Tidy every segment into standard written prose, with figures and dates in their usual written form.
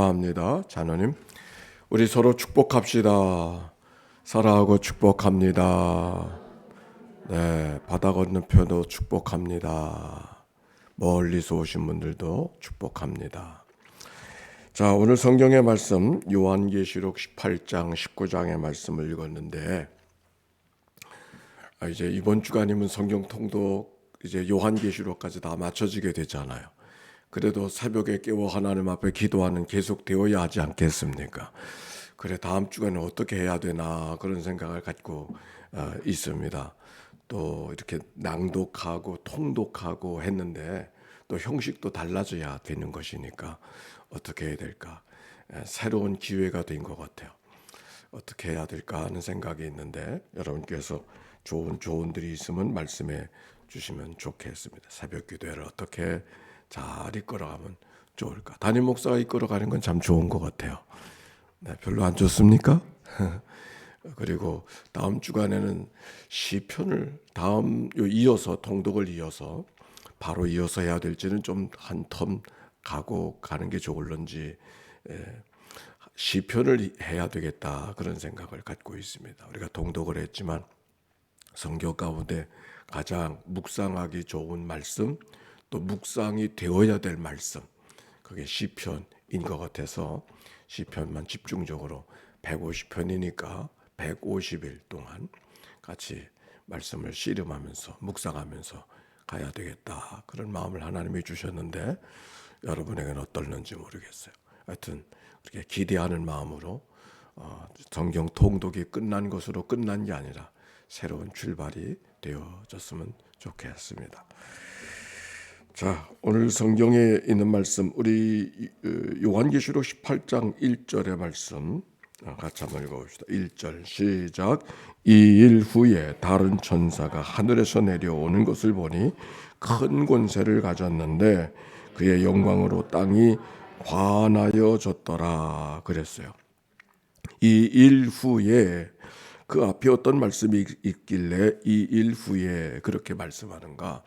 합니다. 자녀님, 우리 서로 축복합시다. 사랑하고 축복합니다. 네, 바다 건너편도 축복합니다. 멀리서 오신 분들도 축복합니다. 자, 오늘 성경의 말씀 요한계시록 18장 19장의 말씀을 읽었는데, 이제 이번 주간이면 성경 통독 이제 요한계시록까지 다 맞춰지게 되잖아요. 그래도 새벽에 깨워 하나님 앞에 기도하는 계속 되어야 하지 않겠습니까? 그래, 다음 주간에 어떻게 해야 되나 그런 생각을 갖고 있습니다. 또 이렇게 낭독하고 통독하고 했는데 또 형식도 달라져야 되는 것이니까 어떻게 해야 될까? 새로운 기회가 된 것 같아요. 어떻게 해야 될까 하는 생각이 있는데 여러분께서 좋은 조언들이 있으면 말씀해 주시면 좋겠습니다. 새벽 기도회를 어떻게 잘 이끌어가면 좋을까? 담임 목사가 이끌어가는 건 참 좋은 것 같아요. 네, 별로 안 좋습니까? 그리고 다음 주간에는 시편을 이어서 통독을 이어서 바로 이어서 해야 될지는 좀 한 텀 가고 가는 게 좋을런지 시편을 해야 되겠다 그런 생각을 갖고 있습니다. 우리가 통독을 했지만 성경 가운데 가장 묵상하기 좋은 말씀, 또 묵상이 되어야 될 말씀, 그게 시편인 것 같아서 시편만 집중적으로 150편이니까 150일 동안 같이 말씀을 씨름하면서 묵상하면서 가야 되겠다 그런 마음을 하나님이 주셨는데 여러분에게는 어떨는지 모르겠어요. 하여튼 이렇게 기대하는 마음으로 성경 통독이 끝난 것으로 끝난 게 아니라 새로운 출발이 되어졌으면 좋겠습니다. 자, 오늘 성경에 있는 말씀 우리 요한계시록 18장 1절의 말씀 같이 한번 읽어봅시다. 1절 시작. 이 일 후에 다른 천사가 하늘에서 내려오는 것을 보니 큰 권세를 가졌는데 그의 영광으로 땅이 환하여졌더라 그랬어요. 이 일 후에 그 앞에 어떤 말씀이 있길래 이 일 후에 그렇게 말씀하는가?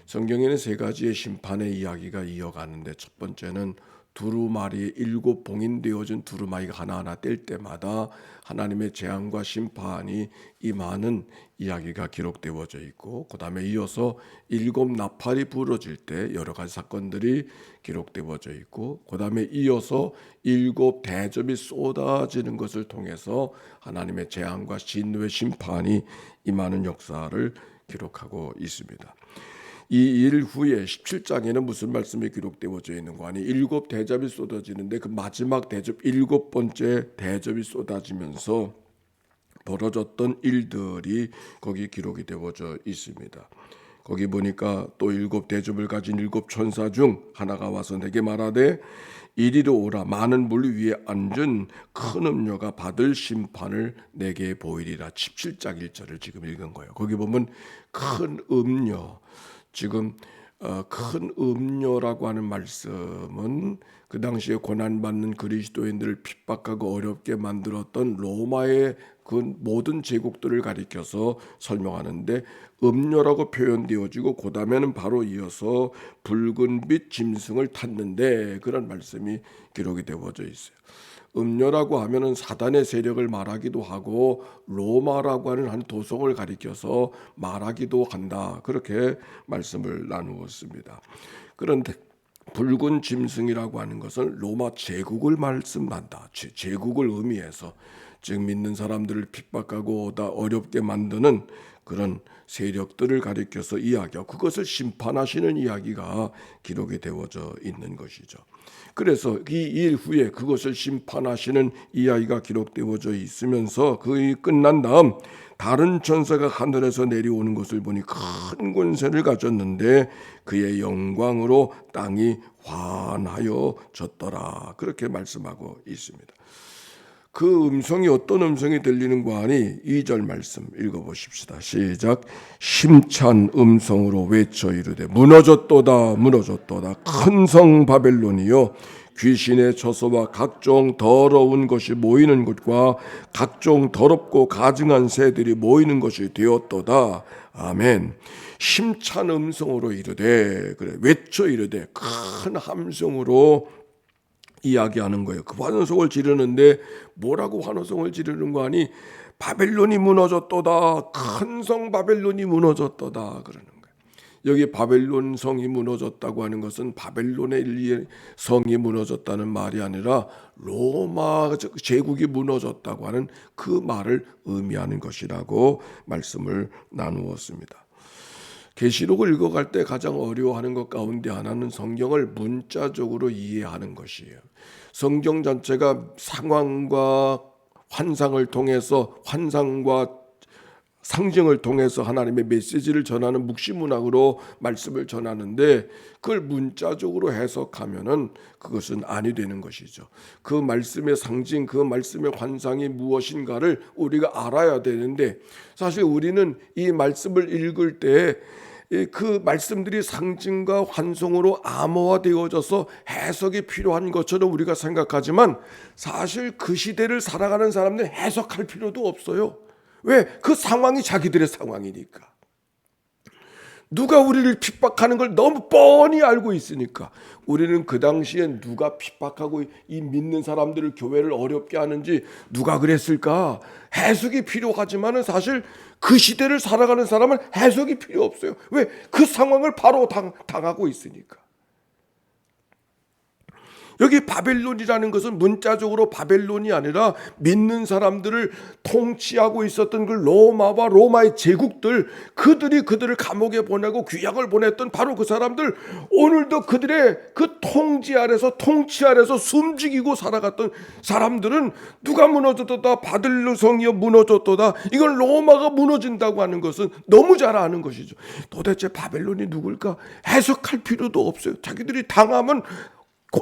성경에는 세 가지의 심판의 이야기가 이어가는데 첫 번째는 두루마리 7 봉인되어진 두루마리가 하나하나 뗄 때마다 하나님의 재앙과 심판이 임하는 이야기가 기록되어져 있고 그 다음에 이어서 7 나팔이 부러질 때 여러 가지 사건들이 기록되어져 있고 그 다음에 이어서 7 대접이 쏟아지는 것을 통해서 하나님의 재앙과 진노의 심판이 임하는 역사를 기록하고 있습니다. 이 일 후에 17장에는 무슨 말씀이 기록되어져 있는 거 아니? 7 대접이 쏟아지는데 그 마지막 대접 7번째 대접이 쏟아지면서 벌어졌던 일들이 거기 기록이 되어져 있습니다. 거기 보니까 또 7 대접을 가진 7 천사 중 하나가 와서 내게 말하되 이리로 오라. 많은 물 위에 앉은 큰 음녀가 받을 심판을 내게 보이리라. 17장 1절을 지금 읽은 거예요. 거기 보면 큰 음녀, 지금 큰 음녀라고 하는 말씀은 그 당시에 고난받는 그리스도인들을 핍박하고 어렵게 만들었던 로마의 그 모든 제국들을 가리켜서 설명하는데 음녀라고 표현되어지고 그 다음에는 바로 이어서 붉은 빛 짐승을 탔는데 그런 말씀이 기록이 되어져 있어요. 음녀라고 하면은 사단의 세력을 말하기도 하고 로마라고 하는 한 도성을 가리켜서 말하기도 한다. 그렇게 말씀을 나누었습니다. 그런데 붉은 짐승이라고 하는 것은 로마 제국을 말씀한다. 제국을 의미해서 즉 믿는 사람들을 핍박하고 어렵게 만드는 그런 세력들을 가리켜서 이야기하고 그것을 심판하시는 이야기가 기록이 되어져 있는 것이죠. 그래서 이 일 후에 그것을 심판하시는 이야기가 기록되어져 있으면서 그게 끝난 다음 다른 천사가 하늘에서 내려오는 것을 보니 큰 권세를 가졌는데 그의 영광으로 땅이 환하여졌더라. 그렇게 말씀하고 있습니다. 그 음성이 어떤 음성이 들리는 거 아니? 2절 말씀 읽어보십시다. 시작. 심찬 음성으로 외쳐 이르되 무너졌도다 무너졌도다 큰 성 바벨론이요 귀신의 처소와 각종 더러운 것이 모이는 곳과 각종 더럽고 가증한 새들이 모이는 것이 되었도다. 아멘. 심찬 음성으로 이르되 그래 외쳐 이르되 큰 함성으로 이야기하는 거예요. 그 환호성을 지르는데 뭐라고 환호성을 지르는 거 아니? 바벨론이 무너졌도다. 큰 성 바벨론이 무너졌도다 그러는 거예요. 여기 바벨론 성이 무너졌다고 하는 것은 바벨론의 성이 무너졌다는 말이 아니라 로마 제국이 무너졌다고 하는 그 말을 의미하는 것이라고 말씀을 나누었습니다. 계시록을 읽어갈 때 가장 어려워하는 것 가운데 하나는 성경을 문자적으로 이해하는 것이에요. 성경 전체가 상황과 환상을 통해서, 환상과 상징을 통해서 하나님의 메시지를 전하는 묵시문학으로 말씀을 전하는데 그걸 문자적으로 해석하면은 그것은 아니 되는 것이죠. 그 말씀의 상징, 그 말씀의 환상이 무엇인가를 우리가 알아야 되는데 사실 우리는 이 말씀을 읽을 때 그 말씀들이 상징과 환상으로 암호화되어져서 해석이 필요한 것처럼 우리가 생각하지만 사실 그 시대를 살아가는 사람들은 해석할 필요도 없어요. 왜? 그 상황이 자기들의 상황이니까. 누가 우리를 핍박하는 걸 너무 뻔히 알고 있으니까. 우리는 그 당시에 누가 핍박하고 이 믿는 사람들을, 교회를 어렵게 하는지 누가 그랬을까? 해석이 필요하지만은 사실 그 시대를 살아가는 사람은 해석이 필요 없어요. 왜? 그 상황을 바로 당하고 있으니까. 여기 바벨론이라는 것은 문자적으로 바벨론이 아니라 믿는 사람들을 통치하고 있었던 그 로마와 로마의 제국들, 그들을 감옥에 보내고 귀양을 보냈던 바로 그 사람들, 오늘도 그들의 그 통치 아래서 숨죽이고 살아갔던 사람들은 누가 무너졌도다, 바벨론 성이 무너졌도다, 이건 로마가 무너진다고 하는 것은 너무 잘 아는 것이죠. 도대체 바벨론이 누굴까? 해석할 필요도 없어요. 자기들이 당하면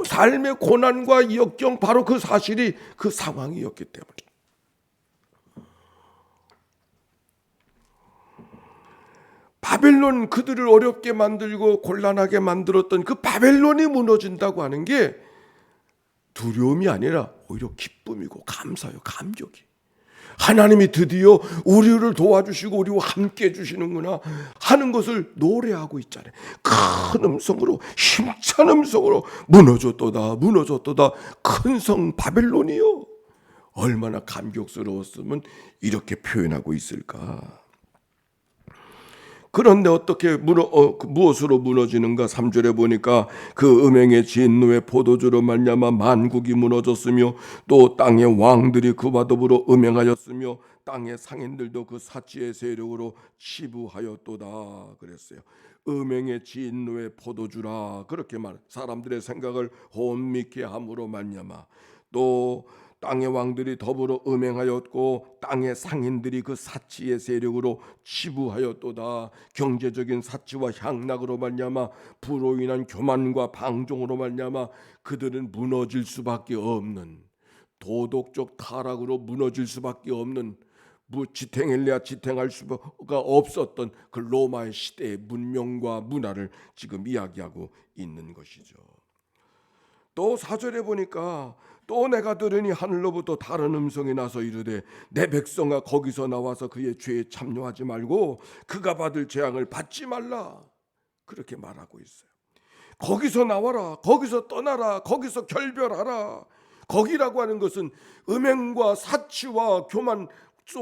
삶의 고난과 역경, 바로 그 사실이 그 상황이었기 때문에. 바벨론, 그들을 어렵게 만들고 곤란하게 만들었던 그 바벨론이 무너진다고 하는 게 두려움이 아니라 오히려 기쁨이고 감사요, 감격이. 하나님이 드디어 우리를 도와주시고 우리와 함께 해주시는구나 하는 것을 노래하고 있잖아요. 큰 음성으로, 힘찬 음성으로 무너졌도다, 무너졌도다. 큰 성 바벨론이요. 얼마나 감격스러웠으면 이렇게 표현하고 있을까. 그런데 어떻게 무엇으로 무너지는가? 3절에 보니까 그 음행의 진노의 포도주로 말미암아 만국이 무너졌으며 또 땅의 왕들이 그와 더불어 음행하였으며 땅의 상인들도 그 사치의 세력으로 치부하였도다 그랬어요. 음행의 진노의 포도주라 그렇게 사람들의 생각을 혼미케 함으로 말미암아 또 땅의 왕들이 더불어 음행하였고 땅의 상인들이 그 사치의 세력으로 치부하였도다. 경제적인 사치와 향락으로 말미암아 부로 인한 교만과 방종으로 말미암아 그들은 무너질 수밖에 없는, 도덕적 타락으로 무너질 수밖에 없는, 지탱할 수가 없었던 그 로마의 시대의 문명과 문화를 지금 이야기하고 있는 것이죠. 또 4절에 보니까 또 내가 들으니 하늘로부터 다른 음성이 나서 이르되 내 백성아 거기서 나와서 그의 죄에 참여하지 말고 그가 받을 재앙을 받지 말라 그렇게 말하고 있어요. 거기서 나와라, 거기서 떠나라, 거기서 결별하라. 거기라고 하는 것은 음행과 사치와 교만,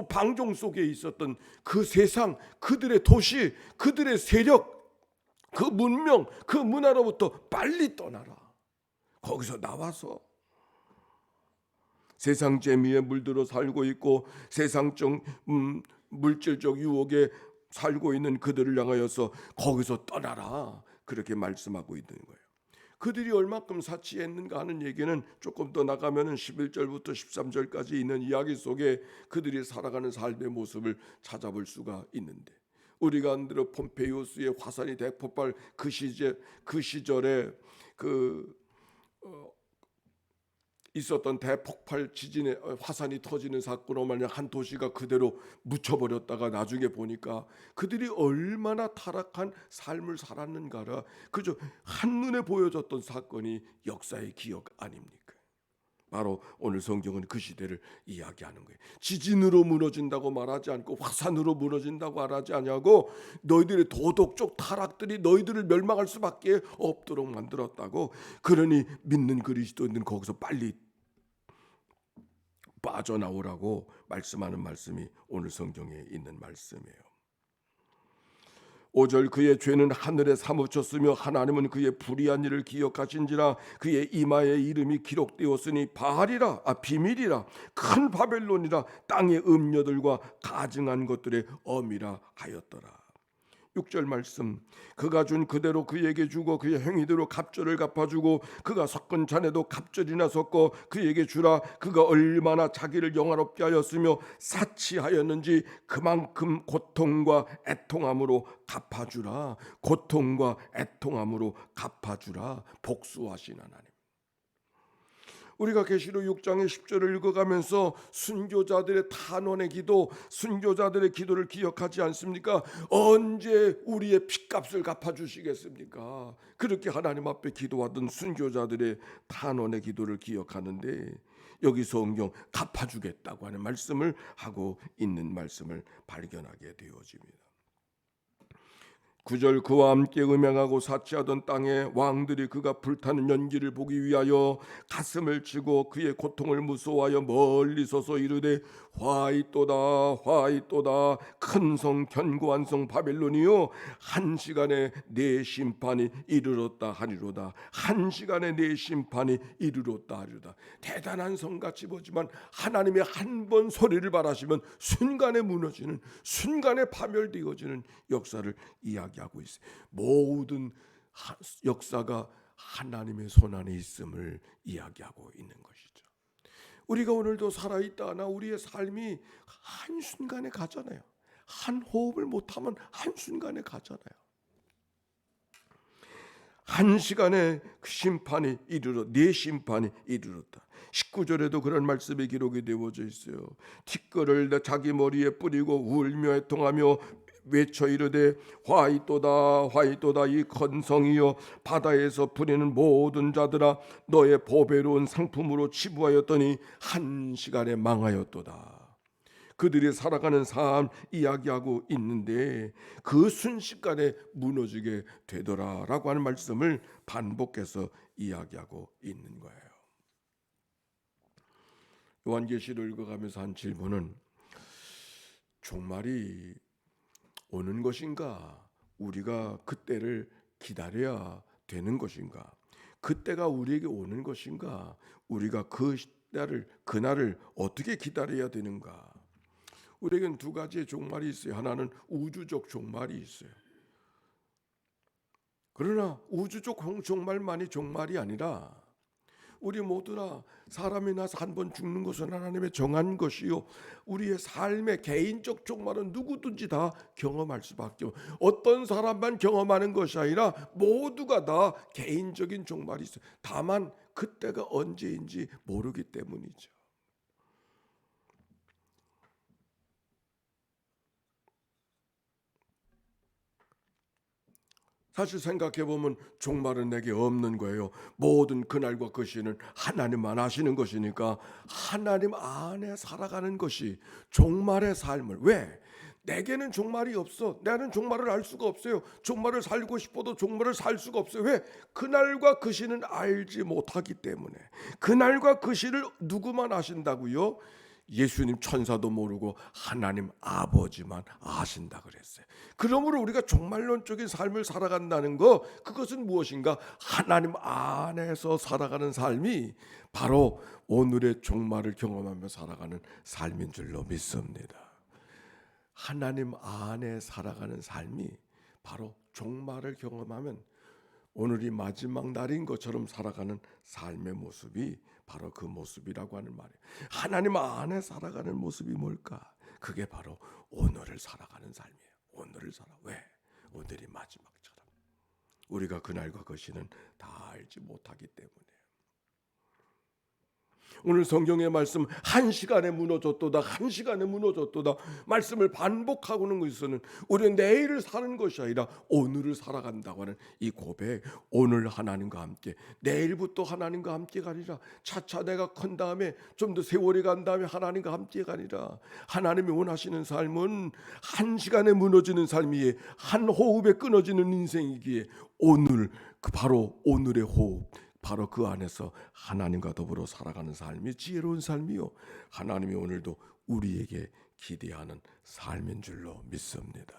방종 속에 있었던 그 세상, 그들의 도시, 그들의 세력, 그 문명, 그 문화로부터 빨리 떠나라. 거기서 나와서 세상 재미에 물들어 살고 있고 세상적 물질적 유혹에 살고 있는 그들을 향하여서 거기서 떠나라 그렇게 말씀하고 있는 거예요. 그들이 얼마큼 사치했는가 하는 얘기는 조금 더 나가면은 11절부터 13절까지 있는 이야기 속에 그들이 살아가는 삶의 모습을 찾아볼 수가 있는데, 우리가 안들어 폼페이우스의 화산이 대폭발 그 시절에 있었던 대폭발 지진에 화산이 터지는 사건으로 만약 한 도시가 그대로 묻혀버렸다가 나중에 보니까 그들이 얼마나 타락한 삶을 살았는가라 그저 한눈에 보여졌던 사건이 역사의 기억 아닙니까? 바로 오늘 성경은 그 시대를 이야기하는 거예요. 지진으로 무너진다고 말하지 않고 화산으로 무너진다고 말하지 않냐고, 너희들의 도덕적 타락들이 너희들을 멸망할 수밖에 없도록 만들었다고. 그러니 믿는 그리스도인들은 거기서 빨리 빠져나오라고 말씀하는 말씀이 오늘 성경에 있는 말씀이에요. 5절 그의 죄는 하늘에 사무쳤으며 하나님은 그의 불의한 일을 기억하신지라 그의 이마에 이름이 기록되었으니 바알이라 비밀이라 큰 바벨론이라 땅의 음녀들과 가증한 것들의 엄이라 하였더라. 6절 말씀 그가 준 그대로 그에게 주고 그의 행위대로 갑절을 갚아주고 그가 섞은 잔에도 갑절이나 섞어 그에게 주라. 그가 얼마나 자기를 영화롭게 하였으며 사치하였는지 그만큼 고통과 애통함으로 갚아주라. 고통과 애통함으로 갚아주라. 복수하신 하나님. 우리가 계시록 6장의 10절을 읽어가면서 순교자들의 탄원의 기도, 순교자들의 기도를 기억하지 않습니까? 언제 우리의 핏값을 갚아주시겠습니까? 그렇게 하나님 앞에 기도하던 순교자들의 탄원의 기도를 기억하는데, 여기 성경 갚아주겠다고 하는 말씀을 하고 있는 말씀을 발견하게 되어집니다. 9절 그와 함께 음행하고 사치하던 땅에 왕들이 그가 불타는 연기를 보기 위하여 가슴을 치고 그의 고통을 무서워하여 멀리 서서 이르되 화이또다 화이또다 큰 성 견고한 성 바벨론이요 한 시간에 내 심판이 이르렀다 하리로다. 한 시간에 내 심판이 이르렀다 하리로다. 대단한 성같이 보지만 하나님의 한 번 소리를 바라시면 순간에 무너지는, 순간에 파멸되어지는 역사를 이야기하고 있어요. 모든 역사가 하나님의 손안에 있음을 이야기하고 있는 것이죠. 우리가 오늘도 살아있다나 우리의 삶이 한순간에 가잖아요. 한 호흡을 못하면 한순간에 가잖아요. 한 시간에 그 심판이 이르렀다. 내 심판이 이르렀다. 19절에도 그런 말씀이 기록이 되어져 있어요. 티끌을 자기 머리에 뿌리고 울며 애통하며 외쳐 이르되 화이또다 화이또다 이 건성이여 바다에서 부리는 모든 자들아 너의 보배로운 상품으로 치부하였더니 한 시간에 망하였도다. 그들이 살아가는 삶 이야기하고 있는데 그 순식간에 무너지게 되더라라고 하는 말씀을 반복해서 이야기하고 있는 거예요. 요한계시를 읽어가면서 한 질문은 종말이 오는 것인가? 우리가 그때를 기다려야 되는 것인가? 그때가 우리에게 오는 것인가? 우리가 그날을 어떻게 기다려야 되는가? 우리에겐 두 가지의 종말이 있어요. 하나는 우주적 종말이 있어요. 그러나 우주적 종말만이 종말이 아니라 우리 모두나 사람이 나서 한 번 죽는 것은 하나님의 정한 것이요 우리의 삶의 개인적 종말은 누구든지 다 경험할 수밖에 없어요. 어떤 사람만 경험하는 것이 아니라 모두가 다 개인적인 종말이 있어요. 다만 그때가 언제인지 모르기 때문이죠. 사실 생각해보면 종말은 내게 없는 거예요. 모든 그날과 그 시는 하나님만 아시는 것이니까 하나님 안에 살아가는 것이 종말의 삶을, 왜? 내게는 종말이 없어. 나는 종말을 알 수가 없어요. 종말을 살고 싶어도 종말을 살 수가 없어요. 왜? 그날과 그 시는 알지 못하기 때문에. 그날과 그 시를 누구만 아신다고요? 예수님 천사도 모르고 하나님 아버지만 아신다 그랬어요. 그러므로 우리가 종말론적인 삶을 살아간다는 거, 그것은 무엇인가? 하나님 안에서 살아가는 삶이 바로 오늘의 종말을 경험하며 살아가는 삶인 줄로 믿습니다. 하나님 안에 살아가는 삶이 바로 종말을 경험하면 오늘이 마지막 날인 것처럼 살아가는 삶의 모습이 바로 그 모습이라고 하는 말이에요. 하나님 안에 살아가는 모습이 뭘까? 그게 바로 오늘을 살아가는 삶이에요. 오늘을 살아. 왜? 오늘이 마지막처럼. 우리가 그날과 그 시는 다 알지 못하기 때문에. 오늘 성경의 말씀 한 시간에 무너졌도다, 한 시간에 무너졌도다 말씀을 반복하고는 것에서는 우리는 내일을 사는 것이 아니라 오늘을 살아간다고 하는 이 고백, 오늘 하나님과 함께, 내일부터 하나님과 함께가 아니라 차차 내가 큰 다음에 좀 더 세월이 간 다음에 하나님과 함께가 아니라 하나님이 원하시는 삶은 한 시간에 무너지는 삶이기에, 한 호흡에 끊어지는 인생이기에 오늘, 바로 오늘의 호흡, 바로 그 안에서 하나님과 더불어 살아가는 삶이 지혜로운 삶이요, 하나님이 오늘도 우리에게 기대하는 삶인 줄로 믿습니다.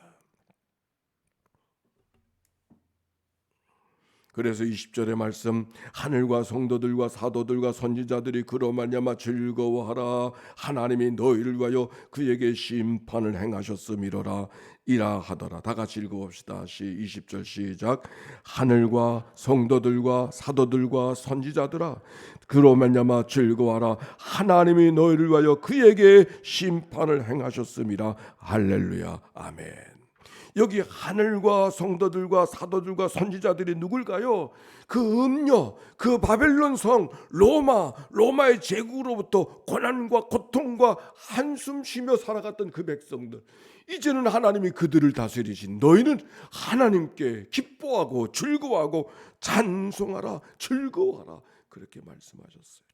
그래서 20절의 말씀, 하늘과 성도들과 사도들과 선지자들이 그로 말미암아 즐거워하라. 하나님이 너희를 위하여 그에게 심판을 행하셨음이로라. 이라 하더라. 다 같이 읽어봅시다. 20절 시작. 하늘과 성도들과 사도들과 선지자들아, 그로 말미암아 즐거워하라. 하나님이 너희를 위하여 그에게 심판을 행하셨음이라. 할렐루야. 아멘. 여기 하늘과 성도들과 사도들과 선지자들이 누굴까요? 그 음녀, 그 바벨론 성, 로마의 제국으로부터 고난과 고통과 한숨 쉬며 살아갔던 그 백성들, 이제는 하나님이 그들을 다스리신 너희는 하나님께 기뻐하고 즐거워하고 찬송하라, 즐거워하라, 그렇게 말씀하셨어요.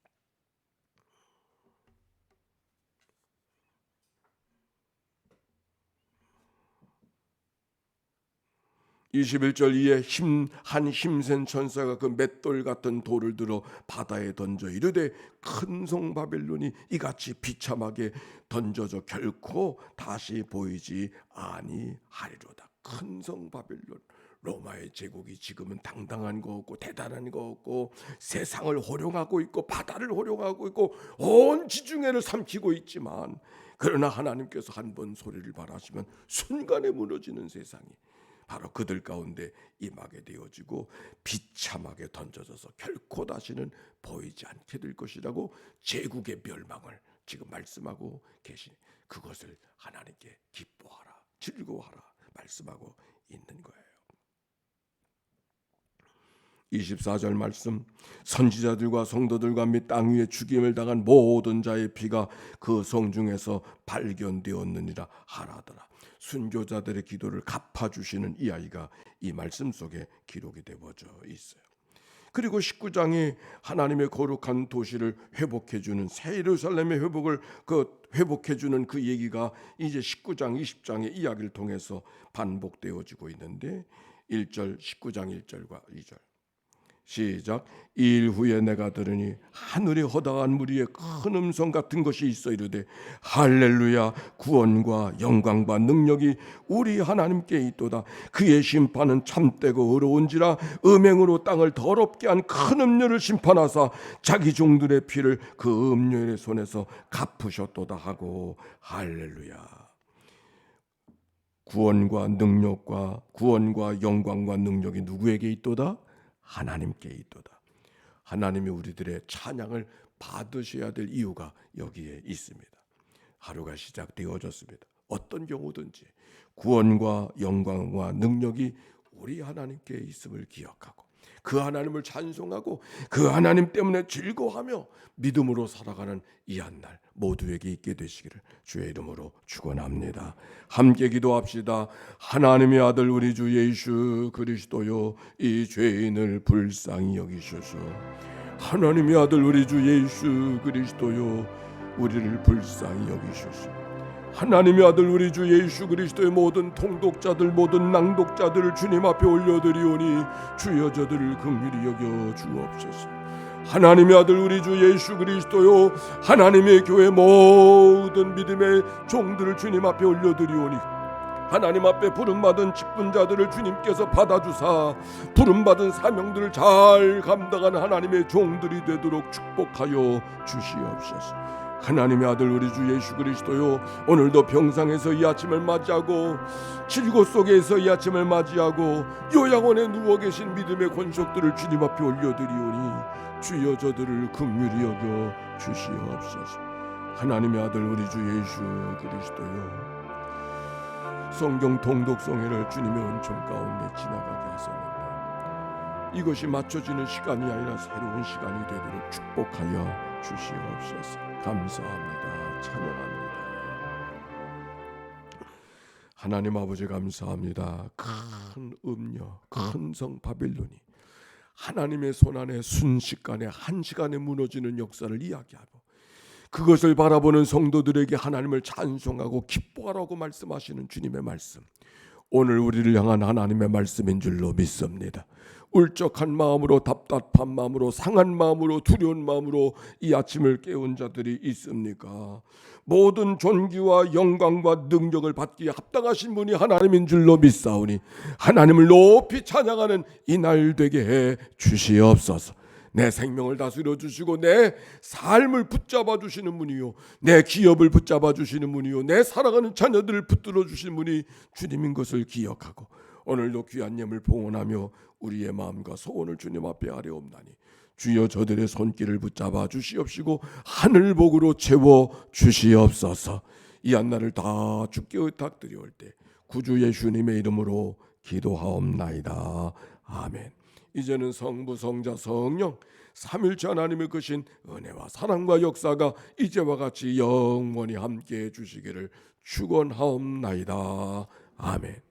21절 이에 한 힘센 천사가 그 맷돌 같은 돌을 들어 바다에 던져 이르되 큰 성 바벨론이 이같이 비참하게 던져져 결코 다시 보이지 아니하리로다. 큰 성 바벨론, 로마의 제국이 지금은 당당한 거 없고 대단한 거 없고 세상을 호령하고 있고 바다를 호령하고 있고 온 지중해를 삼키고 있지만, 그러나 하나님께서 한 번 소리를 발하시면 순간에 무너지는 세상이 바로 그들 가운데 임하게 되어지고 비참하게 던져져서 결코 다시는 보이지 않게 될 것이라고 제국의 멸망을 지금 말씀하고 계시니, 그것을 하나님께 기뻐하라, 즐거워하라 말씀하고 있는 거예요. 24절 말씀, 선지자들과 성도들과 및 땅 위에 죽임을 당한 모든 자의 피가 그 성 중에서 발견되었느니라 하라더라. 순교자들의 기도를 갚아주시는 이 아이가 이 말씀 속에 기록이 되어져 있어요. 그리고 19장이 하나님의 거룩한 도시를 회복해주는, 새 예루살렘의 회복해주는 그 얘기가 이제 19장 20장의 이야기를 통해서 반복되어지고 있는데, 1절 19장 1절과 2절 시작. 이 일 후에 내가 들으니 하늘에 허다한 무리의 큰 음성 같은 것이 있어 이르되 할렐루야, 구원과 영광과 능력이 우리 하나님께 있도다. 그의 심판은 참되고 의로운지라. 음행으로 땅을 더럽게 한 큰 음녀를 심판하사 자기 종들의 피를 그 음녀의 손에서 갚으셨도다 하고, 할렐루야. 구원과 영광과 능력이 누구에게 있도다? 하나님께 있도다. 하나님이 우리들의 찬양을 받으셔야 될 이유가 여기에 있습니다. 하루가 시작되어졌습니다. 어떤 경우든지 구원과 영광과 능력이 우리 하나님께 있음을 기억하고 그 하나님을 찬송하고 그 하나님 때문에 즐거워하며 믿음으로 살아가는 이 한날 모두에게 있게 되시기를 주의 이름으로 축원합니다. 함께 기도합시다. 하나님의 아들 우리 주 예수 그리스도요, 이 죄인을 불쌍히 여기소서. 하나님의 아들 우리 주 예수 그리스도요, 우리를 불쌍히 여기소서. 하나님의 아들 우리 주 예수 그리스도의 모든 통독자들, 모든 낭독자들을 주님 앞에 올려드리오니 주여 저들을 긍휼히 여겨 주옵소서. 하나님의 아들 우리 주 예수 그리스도요, 하나님의 교회 모든 믿음의 종들을 주님 앞에 올려드리오니 하나님 앞에 부름받은 직분자들을 주님께서 받아주사 부름받은 사명들을 잘 감당하는 하나님의 종들이 되도록 축복하여 주시옵소서. 하나님의 아들 우리 주 예수 그리스도요, 오늘도 병상에서 이 아침을 맞이하고 질고 속에서 이 아침을 맞이하고 요양원에 누워 계신 믿음의 권속들을 주님 앞에 올려드리오니 주여 저들을 긍휼히 여겨 주시옵소서. 하나님의 아들 우리 주 예수 그리스도요, 성경 통독성회를 주님의 은총 가운데 지나가게 하소서. 이것이 맞춰지는 시간이 아니라 새로운 시간이 되도록 축복하여 주시옵소서. 감사합니다. 찬양합니다. 하나님 아버지 감사합니다. 큰 음녀, 큰 성 바빌론이 하나님의 손안에 순식간에 한시간에 무너지는 역사를 이야기하고 그것을 바라보는 성도들에게 하나님을 찬송하고 기뻐하라고 말씀하시는 주님의 말씀, 오늘 우리를 향한 하나님의 말씀인 줄로 믿습니다. 울적한 마음으로, 답답한 마음으로, 상한 마음으로, 두려운 마음으로 이 아침을 깨운 자들이 있습니까? 모든 존귀와 영광과 능력을 받기에 합당하신 분이 하나님인 줄로 믿사오니 하나님을 높이 찬양하는 이 날 되게 해 주시옵소서. 내 생명을 다스려 주시고 내 삶을 붙잡아 주시는 분이요, 내 기업을 붙잡아 주시는 분이요, 내 사랑하는 자녀들을 붙들어 주시는 분이 주님인 것을 기억하고 오늘도 귀한 예물 봉헌하며 우리의 마음과 소원을 주님 앞에 아뢰옵나니 주여 저들의 손길을 붙잡아 주시옵시고 하늘복으로 채워 주시옵소서. 이 한날을 다 주께 의탁드리올 때 구주 예수님의 이름으로 기도하옵나이다. 아멘. 이제는 성부, 성자, 성령 삼일째 하나님의 크신 은혜와 사랑과 역사가 이제와 같이 영원히 함께해 주시기를 축원하옵나이다. 아멘.